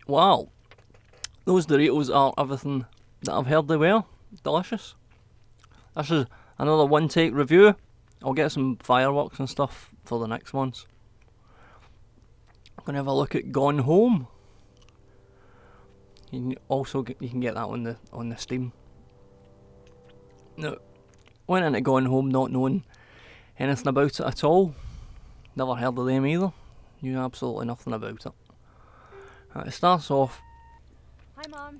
Wow, those Doritos are everything that I've heard they were. Delicious. This is another one take review. I'll get some fireworks and stuff for the next ones. I'm gonna have a look at Gone Home. You can get that on the Steam. No, went into Gone Home not knowing anything about it at all. Never heard of them either. Knew absolutely nothing about it. It starts off. Hi, Mom.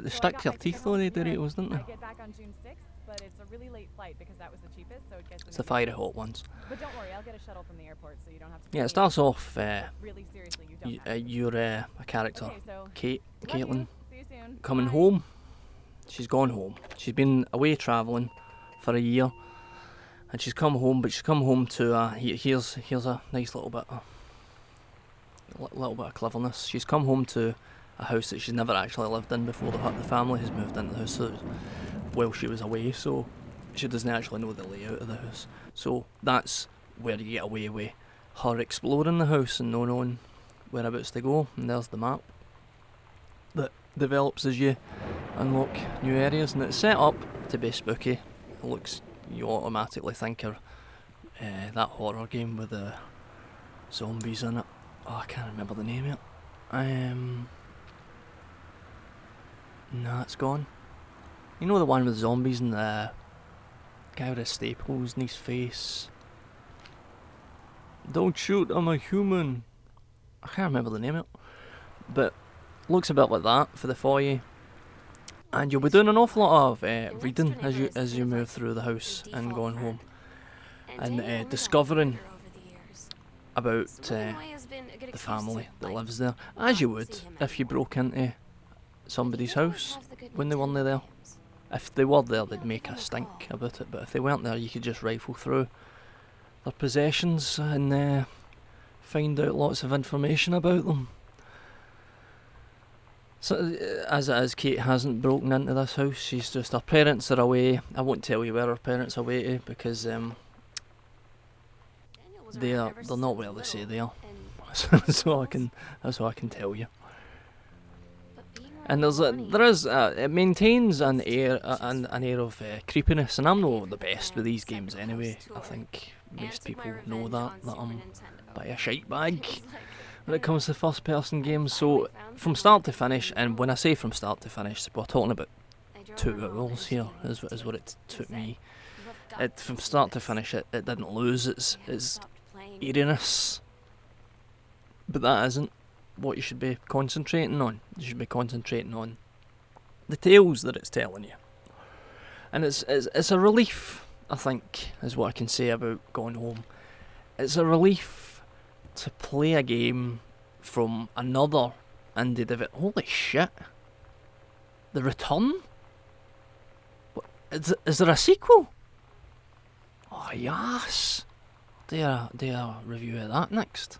They stick to your teeth though, they Doritos, don't I they? get back on June 6th, but it's a really late flight because that was the cheapest, so it gets. It's the fiery hot ones. But don't worry, I'll get a shuttle from the airport, so you don't have to. Yeah, it starts off. Really seriously, you don't. You're a character, Okay, so Caitlin, see you soon. coming Bye. home. She's gone home. She's been away travelling for a year, and she's come home. But she's come home to here's a nice little bit of cleverness. She's come home to a house that she's never actually lived in before. The family has moved into the house while she was away, so she doesn't actually know the layout of the house. So that's where you get away with her exploring the house and not knowing whereabouts to go. And there's the map that develops as you unlock new areas, and it's set up to be spooky. It looks, you automatically think of that horror game with the zombies in it. Oh, I can't remember the name of it. Nah, it's gone. You know the one with zombies and the guy with the staples in his face? Don't shoot, I'm a human. I can't remember the name of it. But looks a bit like that for the foyer. And you'll be doing an awful lot of reading as you move through the house and going home. And discovering about the family that lives there. As you would if you broke into somebody's house when they weren't there. If they were there, they'd make a stink about it, but if they weren't there, you could just rifle through their possessions and find out lots of information about them. So, as it is, Kate hasn't broken into this house. She's just, her parents are away. I won't tell you where her parents are away to because they're not where they say they are. That's all I can tell you. And it maintains an air of creepiness, and I'm not the best with these games anyway. I think most people know that I'm by a shite bag when it comes to first person games. So from start to finish, and when I say from start to finish, we're talking about 2 hours here is what it took me. From start to finish, it didn't lose its eeriness, but that isn't what you should be concentrating on. You should be concentrating on the tales that it's telling you. And it's a relief, I think, is what I can say about Gone Home. It's a relief to play a game from another indie developer. Holy shit. The Return? What, is there a sequel? Oh yes. Do a review of that next.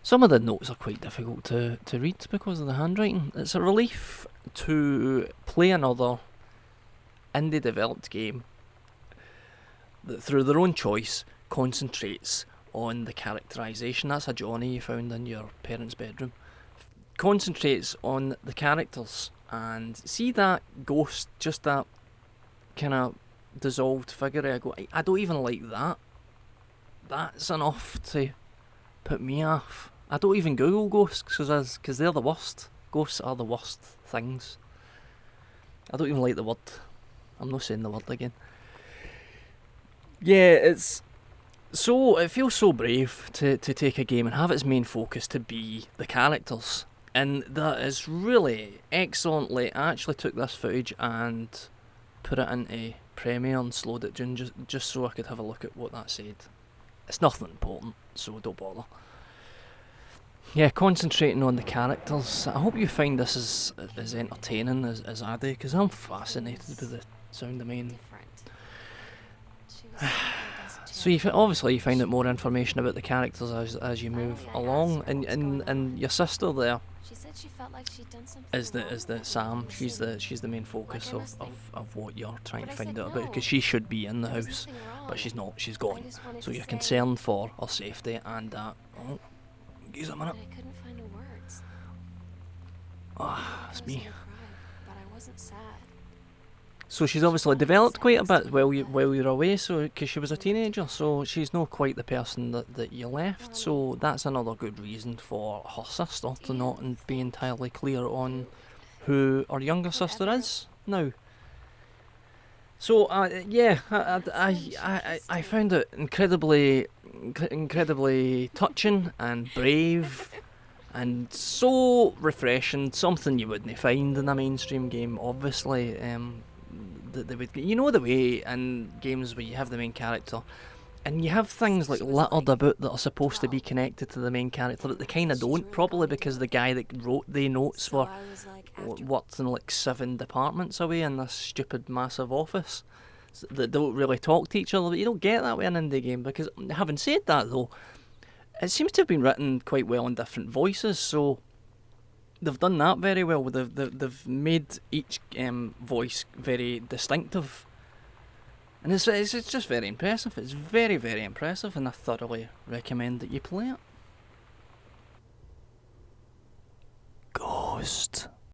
Some of the notes are quite difficult to read because of the handwriting. It's a relief to play another indie developed game that through their own choice concentrates on the characterisation. That's a Johnny you found in your parents' bedroom. Concentrates on the characters and see that ghost, just that kind of dissolved figure. I don't even like that. That's enough to put me off. I don't even Google ghosts because they're the worst. Ghosts are the worst things. I don't even like the word. I'm not saying the word again. Yeah, it feels so brave to take a game and have its main focus to be the characters. And that is really excellently. I actually took this footage and put it into Premiere and slowed it down just so I could have a look at what that said. It's nothing important, so don't bother. Yeah, concentrating on the characters. I hope you find this as entertaining as I do, because I'm fascinated with the sound. I mean, so obviously you find out more information about the characters as you move along, and your sister there is the Sam. She's the main focus of what you're trying to find out about, because she should be in the house, but she's not. She's gone. So you're concerned for her safety and that. Oh, give us a minute. Ah, that's me. But I wasn't sad. So she's obviously developed quite a bit while you're away, so because she was a teenager, so she's not quite the person that you left. So that's another good reason for her sister to not be entirely clear on who her younger sister is now. So yeah, I found it incredibly touching and brave. And so refreshing, something you wouldn't find in a mainstream game, obviously. That they would, you know, the way in games where you have the main character, and you have things like littered about that are supposed to be connected to the main character that they kind of don't, probably because the guy that wrote the notes worked in like 7 departments away in this stupid massive office that don't really talk to each other. But you don't get that way in an indie game, because having said that though, it seems to have been written quite well in different voices, so they've done that very well. They've made each voice very distinctive, and it's just very impressive. It's very, very impressive, and I thoroughly recommend that you play it. Ghost.